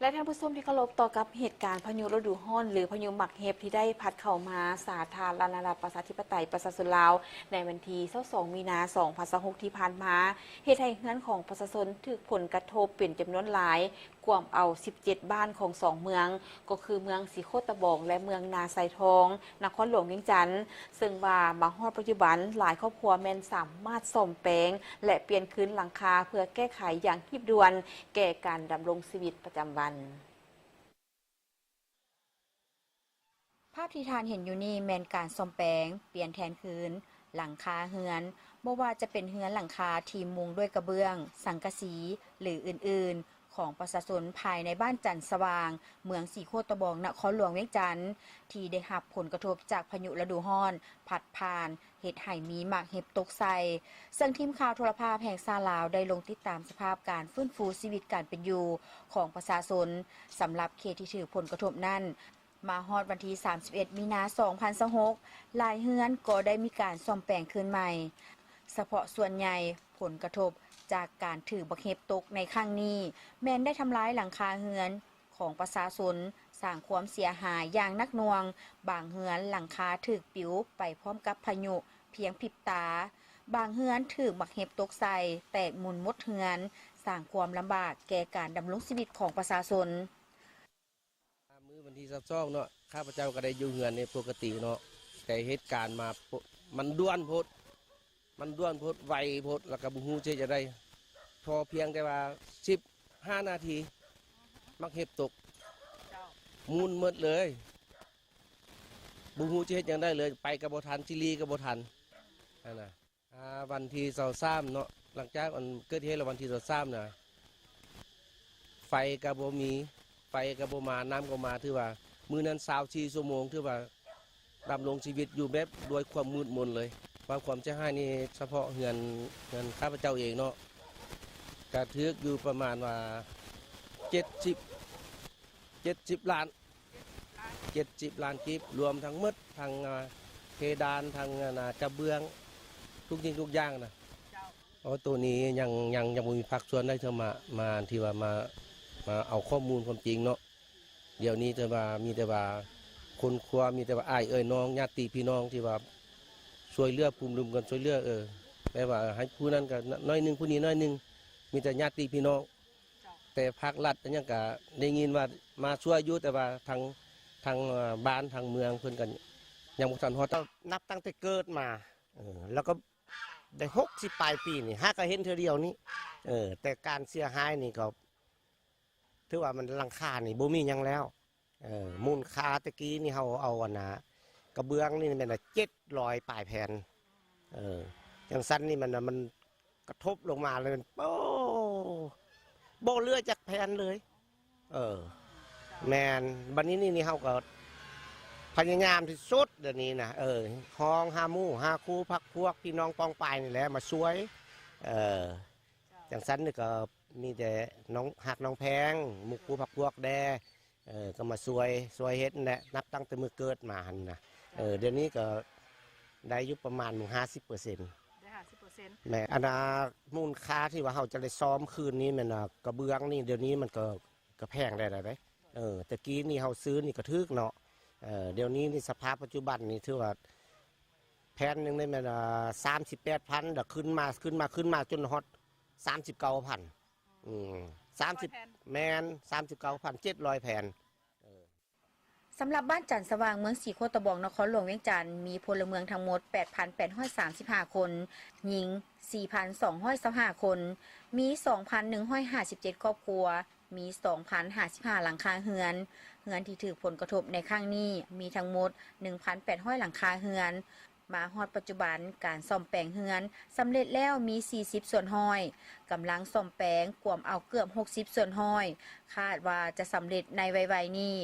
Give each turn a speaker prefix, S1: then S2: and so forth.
S1: และท่านผู้ชมที่เคารพต่อกับเหตุการณ์พายุฤดูร้อนหรือพายุหมักเห็บที่ได้พัดเข้ามาสาธารณรัฐประชาธิปไตยประชาชนลาวในวันที่22 มีนาคม 2026 ที่ผ่านมาเหตุให้เฮือนของประชาชนถูกผลกระทบเป็นจำนวนหลายกว่าเอา 17 บ้านของ2 เมืองก็คือเมืองสีโคตะบองและเมืองนาไซทองนครหลวงเวียงจันทน์ซึ่งว่ามาฮอดปัจจุบันหลายครอบครัวแม่นสามารถซ่อมแปลงและเปลี่ยนคืนหลังคาเพื่อแก้ไขอย่างรีบด่วนแก่การดำรงชีวิตประจำวันภาพที่ทานเห็นอยู่นี่แมนการซ่อมแปลงเปลี่ยนแทนคืนหลังคาเฮือนบ่ว่าจะเป็นเฮือนหลังคาที่มุงด้วยกระเบื้องสังกะสีหรืออื่นๆของประชาชนภายในบ้านจันทร์สว่างเมืองสีโคตะบองนครหลวงเวียงจันทน์ที่ได้รับผลกระทบจากพายุฤดูร้อนพัดผ่านเฮ็ดให้มีหมากเห็บตกใส่ซึ่งทีมข่าวโทรภาพแห่งชาติลาวได้ลงติดตามสภาพการฟื้นฟูชีวิตการเป็นอยู่ของประชาชนสำหรับเขตที่ถือผลกระทบนั้นมาฮอดวันที่ 31 มีนาคม 2026 หลายเฮือนก็ได้มีการซ่อมแปลงคืนใหม่เฉพาะส่วนใหญ่ผลกระทบจากการถือบักเห็บตกในครั้งนี้แม้นได้ทำลายหลังคาเฮือนของประชาชนสร้างความเสียหายอย่างนักหน่วงบางเฮือนหลังคาถูกปลิวไปพร้อมกับพายุเพียงพริบตาบางเฮือนถูกบักเห็บตกใส่แตกหมุนหมดเฮือนสร้างความลำบากแก่การดำรงชีวิตของประชาชน
S2: มื้อวันที่22เนาะข้าพเจ้าก็ได้อยู่เฮือนในปกติเนาะแต่เหตุการณ์มามันด่วนโพดไวโพดแล้วก็บ่ฮู้จะได้พอเพียงแต่ว่า15 นาทีมักเห็บตกมูลหมดเลยบ่ฮู้จะเฮ็ดหยังได้เลยไปก็บ่ทันจิลีก็บ่ทันนั่นน่ะวันที่23เนาะหลังจากมันเกิดเหตุแล้ววันที่23น่ะไฟก็บ่มีไฟก็บ่มาน้ำก็มาถือว่ามื้อนั้น24 ชั่วโมงถือว่าดำรงชีวิตอยู่แบบด้วยความมืดมนเลยความเสียหายนี่เฉพาะเฮือนข้าพเจ้าเองเนาะกระทึกอยู่ประมาณว่า70 ล้านกีบรวมทั้งหมดทั้งเพดานทั้งกระเบื้องทุกสิ่งทุกอย่างนะตัวนี้ยังบ่มีภาคส่วนได้เท่ามาที่ว่ามาเอาข้อมูลความจริงเนาะเดี๋ยวนี้แต่ว่ามีแต่ว่าคนครัวมีแต่ว่าอ้ายน้องญาติพี่น้องที่ว่าช่วยเหลือภูมิรุมกันช่วยเหลือแม้ว่าให้ผู้นั้นก็น้อยนึงผู้นี้น้อยนึงมีแต่ญาติพี่น้องแต่ภาครัฐยังก็ได้ยินว่ามาช่วยอยู่แต่ว่าทางบ้านทางเมืองเพิ่นกันยังบ่ทันฮอด
S3: นับตั้งแต่เกิดมาแล้วก็ได้60 ปลายปีนี่หาก็เห็นเทื่อเดียวนี้แต่การเสียหายนี่ก็ถือว่ามันหลังคานี่บ่มีหยังแล้วมูลค่าตะกี้นี่เฮาเอากระเบื้องนี่มัน700 ปลายแผ่นจังซั่นนี่มันกระทบลงมาเลยมันบ่เหลือจักแผ่นเลยแม่นบัดนี้นี่เฮาก็พยายามที่สุดเดี๋ยวนี้นะห้องหาหมู่หาคู่พักพวกพี่น้องปองปายนี่แหละมาช่วยจังซั่นนี่ก็มีแต่น้องหักน้องแพงหมู่คู่พักพวกแดก็มาช่วยเฮ็ดนั่นแหละนับตั้งแต่มื้อเกิดมาหั่นนะเดี๋ยวนี้ก็ได้อยู่ประมาณ 50%
S1: ได้ 50%
S3: แม่มูลค่าที่ว่าเฮาจะได้ซ้อมคืนนี้แม่นกระเบื้องนี่เดี๋ยวนี้มันก็แพงได้เด้ตะกี้นี่เฮาซื้อนี่ก็ถึกเนาะเดี๋ยวนี้นี่สภาพปัจจุบันนี่ถือว่าแผ่นนึงได้แม่น38,000ดอกขึ้นมาจนฮอด39,00030แม่น39,700 แผ่น
S1: สำหรับบ้านจันทร์สว่างเมืองสีโคตะบองนครหลวงเวียงจันทน์มีพลเมืองทั้งหมด 8,835 คนหญิง 4,225 คนมี 2,157 ครอบครัวมี 2,055 หลังคาเรือนที่ถือผลกระทบในครั้งนี้มีทั้งหมด 1,800 หลังคาเรือนมาฮอดปัจจุบันการซ่อมแปลงเรือนสำเร็จแล้วมี 40 ส่วนห้อยกำลังซ่อมแปลงกวมเอาเกือบ 60 ส่วนห้อยคาดว่าจะสำเร็จในไวๆนี้